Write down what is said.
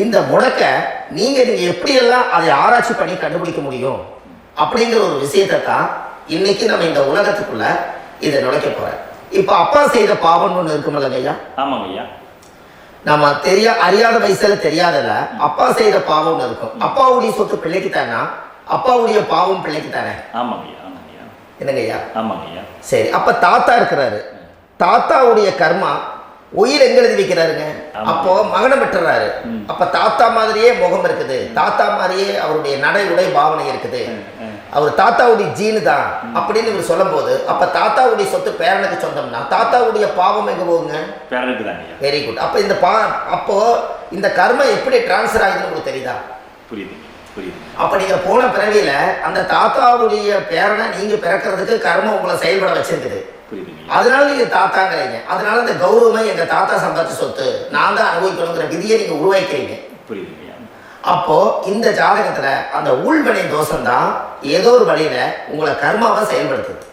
இந்த முடக்க நீங்க எப்படியெல்லாம் அதை ஆராய்ச்சி பண்ணி கண்டுபிடிக்க முடியும் அப்படிங்கிற ஒரு விஷயத்தை தான் இன்னைக்கு நம்ம இந்த உலகத்துக்குள்ள இதை நுழைக்க போறேன். இப்ப அப்பா செய்த பாவம்னு ஒண்ணு இருக்குமில்ல ஐயா? ஆமாங்க ஐயா. நம்ம அறியாத வயசுல தெரியாதல அப்பா செய்த பாவம்னு இருக்கும். அப்பாவுடைய சொத்து பிள்ளைக்கு தானா, அப்பாவுடைய பாவம் பிள்ளைக்கு தானே? ஆமாங்க ஐயா. ஆமாங்க ஐயா. என்னங்க ஐயா? ஆமாங்க ஐயா. சரி, அப்ப தாத்தா இருக்கிறாரு, தாத்தாவுடைய கர்மா உயிர் எங்க எழுதி வைக்கிறாருங்க? அப்போ மகனை பெற்றுறாரு. அப்ப தாத்தா மாதிரியே முகம் இருக்குது, தாத்தா மாதிரியே அவருடைய நடை உடை பாவனை இருக்குது, அவர் தாத்தாவுடைய ஜீனு தான் அப்படின்னு இவர் சொல்லும் போது, அப்ப தாத்தாவுடைய சொத்து பேரனுக்கு சொந்தம்னா தாத்தாவுடைய பாவம் எங்க போகுங்க? பேரனுக்கு தான். Very good. அப்ப அப்போ இந்த கர்மம் எப்படி டிரான்ஸ்ஃபர் ஆகுதுன்னு உங்களுக்கு தெரியுதா? புரியுது புரியுது. அப்ப நீங்க போன பிறவியில அந்த தாத்தாவுடைய பேரனை நீங்க பிறக்கிறதுக்கு கர்மம் உங்களை செயல்பட வச்சிருக்குது. அதனால நீங்க தாத்தாங்கிறீங்க. அதனால இந்த கௌரவமே எங்க தாத்தா சம்பாதிச்ச சொத்து, நான் தான் அனுபவிக்கணுங்கிற விதியை நீங்க உருவாக்கிறீங்க. அப்போ இந்த ஜாதகத்துல அந்த உள்வினை தோஷம் தான் ஏதோ ஒரு வழியில உங்களை கர்மாவை செயல்படுத்துது.